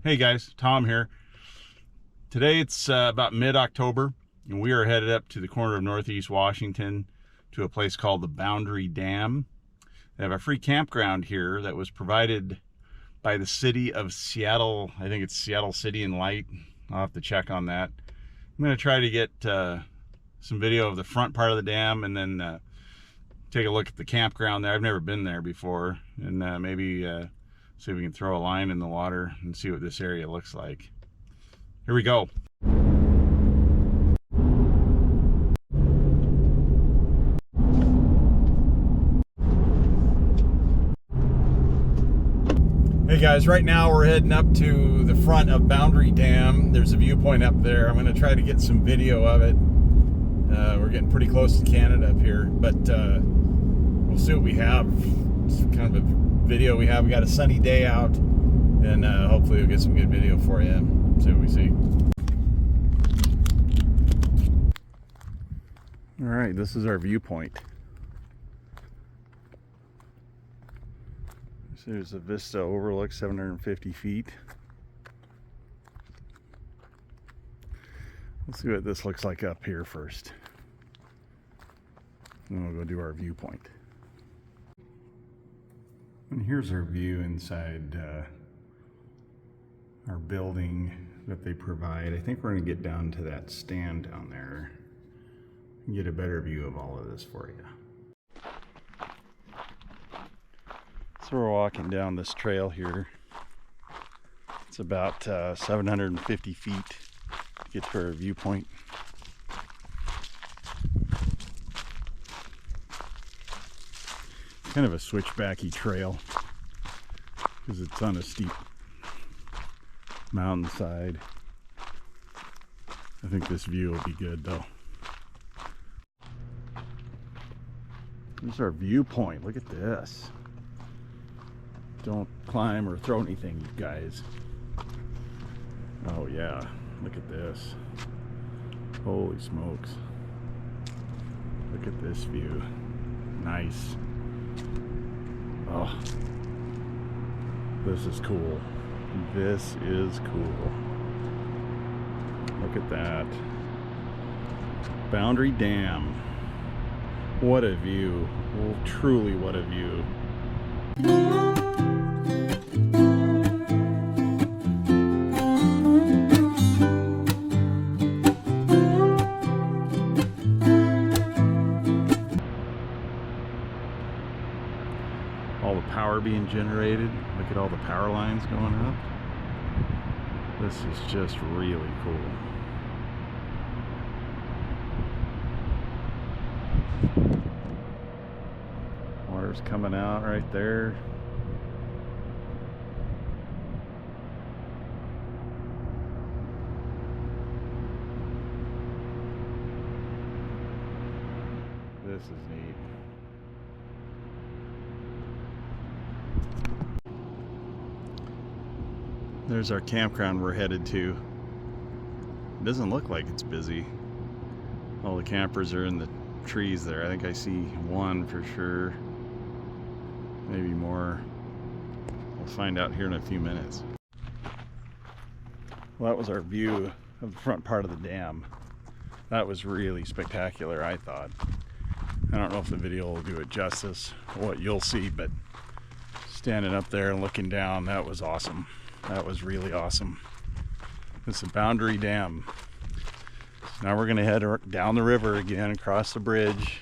Hey guys, Tom here. Today it's about mid-October and we are headed up to the corner of Northeast Washington to a place called the Boundary Dam. They have a free campground here that was provided by the city of Seattle. I think it's Seattle City and Light. I'll have to check on that. I'm going to try to get some video of the front part of the dam and then take a look at the campground there. I've never been there before, and maybe see if we can throw a line in the water and see what this area looks like. Here we go. Hey guys, right now we're heading up to the front of Boundary Dam. There's a viewpoint up there. I'm going to try to get some video of it. We're getting pretty close to Canada up here, but we'll see what we have. It's kind of a video we have. We got a sunny day out, and hopefully we'll get some good video for you. See what we see. All right, this is our viewpoint. So there's a vista overlook, 750 feet. Let's see what this looks like up here first. And we'll go do our viewpoint. And here's our view inside our building that they provide. I think we're going to get down to that stand down there and get a better view of all of this for you. So we're walking down this trail here. It's about 750 feet to get to our viewpoint. Kind of a switchbacky trail because it's on a steep mountainside. I think this view will be good though. There's our viewpoint. Look at this. Don't climb or throw anything, you guys. Oh yeah, look at this. Holy smokes. Look at this view. Nice. Oh, this is cool. This is cool. Look at that. Boundary Dam. What a view. Well, truly what a view. All the power being generated. Look at all the power lines going up. This is just really cool. Water's coming out right there. This is neat. There's our campground we're headed to. It doesn't look like it's busy. All the campers are in the trees there. I think I see one for sure. Maybe more. We'll find out here in a few minutes. Well, that was our view of the front part of the dam. That was really spectacular, I thought. I don't know if the video will do it justice, what you'll see, but standing up there and looking down, that was awesome. That was really awesome. It's the Boundary Dam. So now we're going to head down the river again, across the bridge,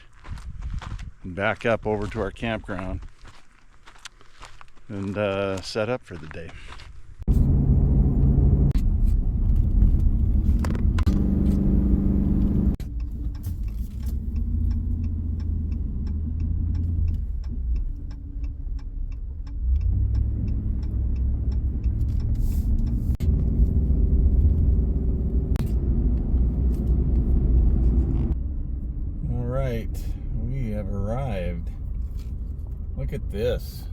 and back up over to our campground and set up for the day. We have arrived. Look at this.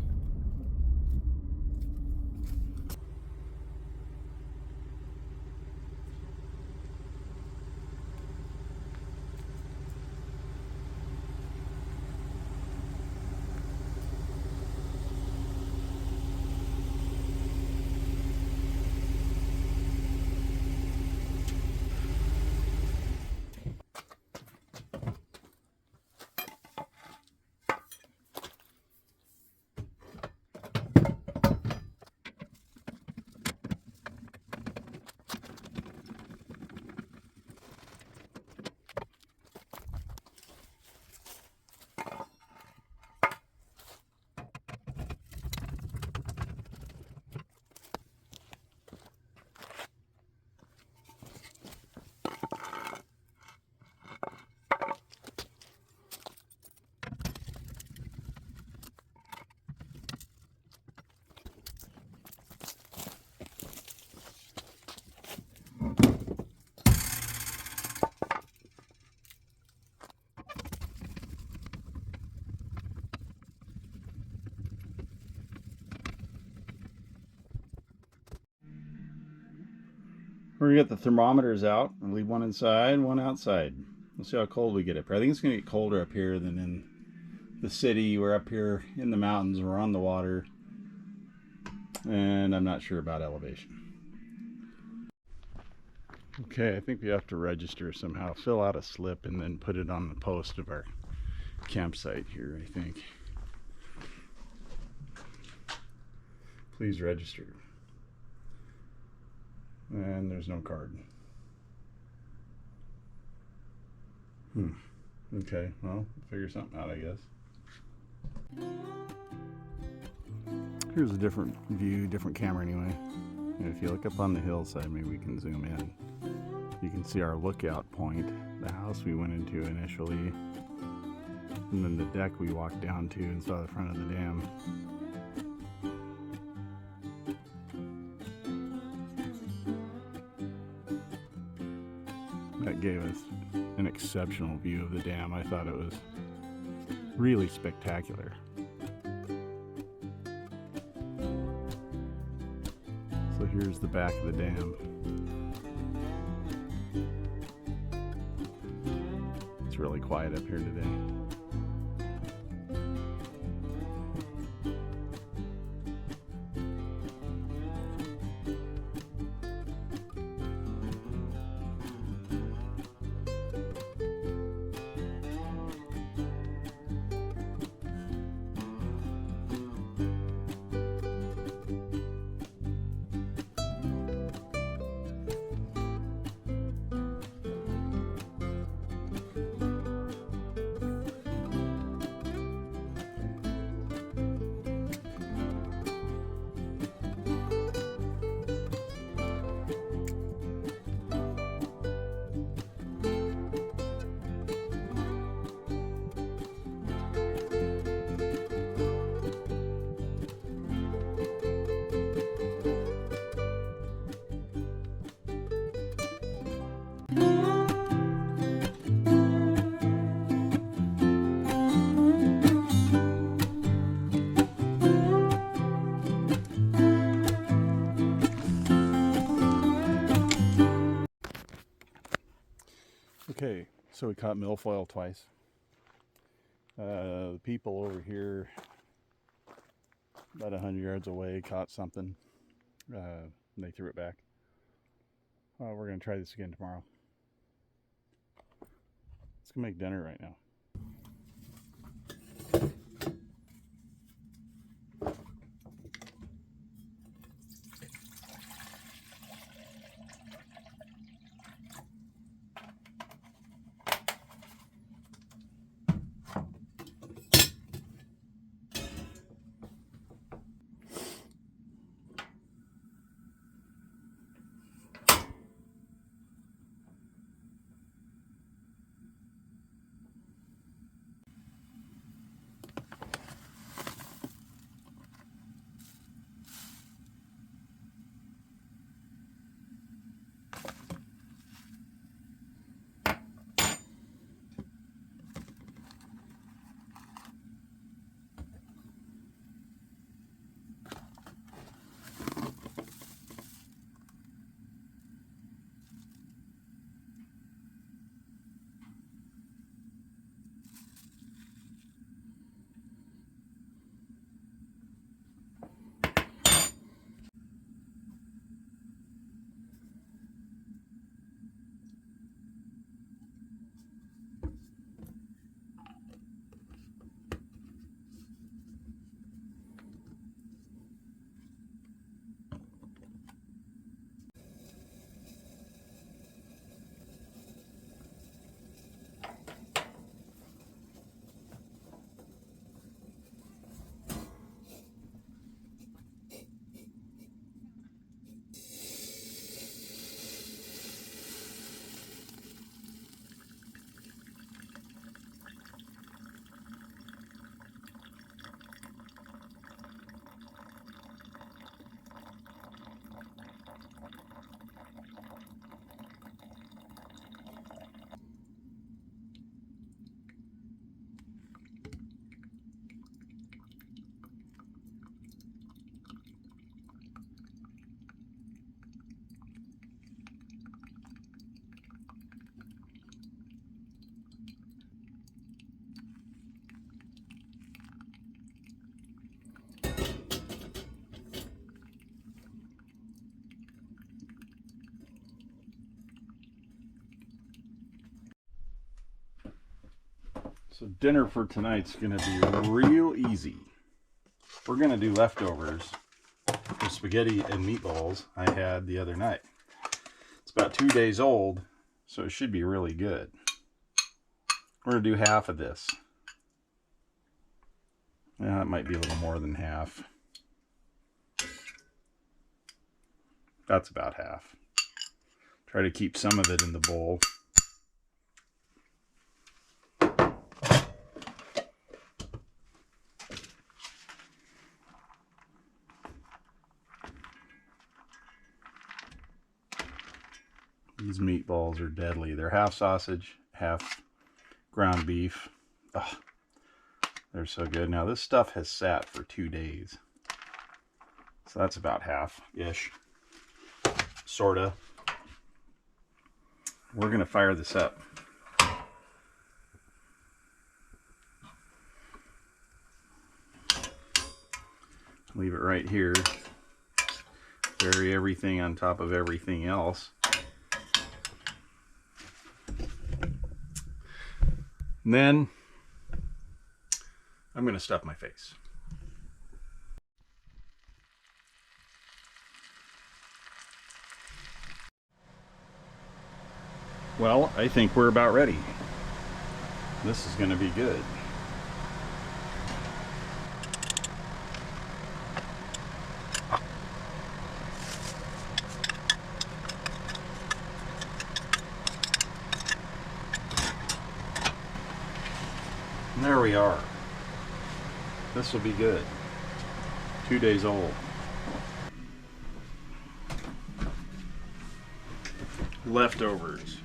We're gonna get the thermometers out and leave one inside, one outside. We'll see how cold we get up here. I think it's gonna get colder up here than in the city. We're up here in the mountains, we're on the water, and I'm not sure about elevation. Okay, I think we have to register somehow. Fill out a slip and then put it on the post of our campsite here, I think. Please register. And there's no card. Okay, well, figure something out, I guess. Here's a different view, different camera anyway. And if you look up on the hillside, maybe we can zoom in. You can see our lookout point, the house we went into initially, and then the deck we walked down to and saw the front of the dam. That gave us an exceptional view of the dam. I thought it was really spectacular. So here's the back of the dam. It's really quiet up here today. Okay, so we caught milfoil twice. The people over here, about 100 yards away, caught something. And they threw it back. We're going to try this again tomorrow. Let's go make dinner right now. So dinner for tonight's gonna be real easy. We're gonna do leftovers of spaghetti and meatballs I had the other night. It's about 2 days old, so it should be really good. We're gonna do half of this. Yeah, it might be a little more than half. That's about half. Try to keep some of it in the bowl. These meatballs are deadly. They're half sausage, half ground beef. Ugh, they're so good. Now this stuff has sat for 2 days. So that's about half-ish. Sorta. We're gonna fire this up. Leave it right here. Bury everything on top of everything else. And then I'm going to stuff my face. Well, I think we're about ready. This is going to be good. And there we are. This will be good. 2 days old. Leftovers.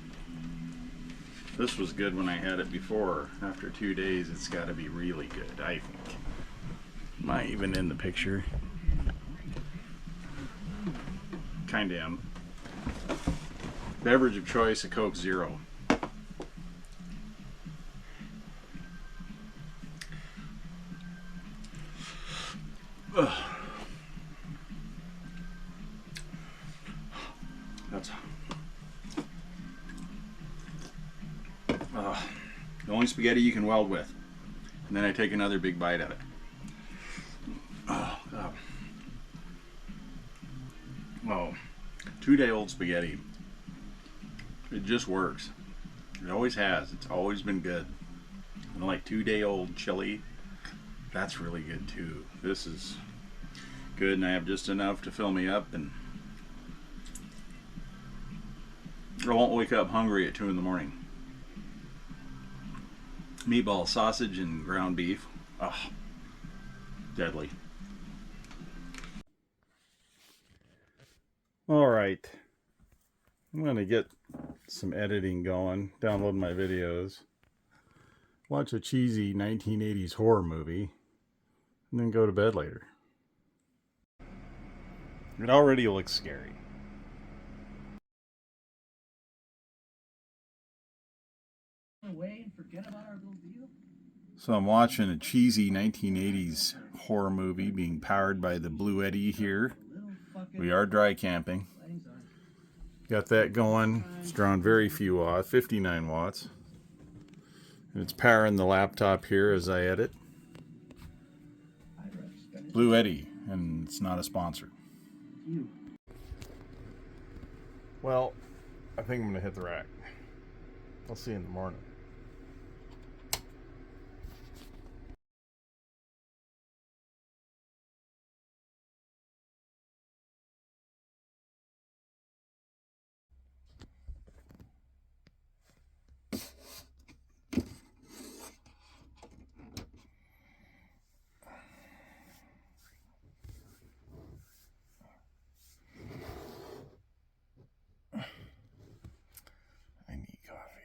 This was good when I had it before. After 2 days, it's got to be really good, I think. Am I even in the picture? Kinda am. Beverage of choice, a Coke Zero. Ugh. That's the only spaghetti you can weld with. And then I take another big bite of it. Oh, God. Oh, 2-day-old spaghetti. It just works. It always has. It's always been good. And like 2-day-old chili, that's really good too. This is good, and I have just enough to fill me up, and I won't wake up hungry at 2 in the morning. Meatball, sausage, and ground beef. Oh, deadly. All right. I'm going to get some editing going, download my videos, watch a cheesy 1980s horror movie, and then go to bed later. It already looks scary. So I'm watching a cheesy 1980s horror movie being powered by the Blue Eddy here. We are dry camping. Got that going. It's drawn very few watts, 59 watts. And it's powering the laptop here as I edit. Blue Eddy, and it's not a sponsor. Well, I think I'm going to hit the rack. I'll see you in the morning. I need coffee.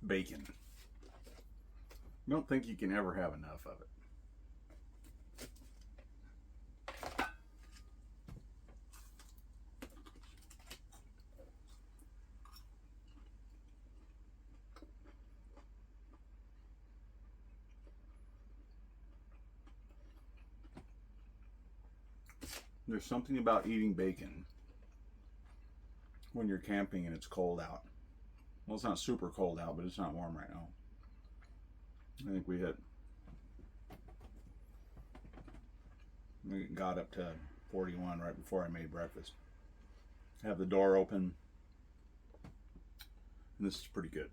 bacon. I don't think you can ever have enough of it. There's something about eating bacon when you're camping and it's cold out. Well, it's not super cold out, but it's not warm right now. I think we got up to 41 right before I made breakfast. Have the door open, and this is pretty good.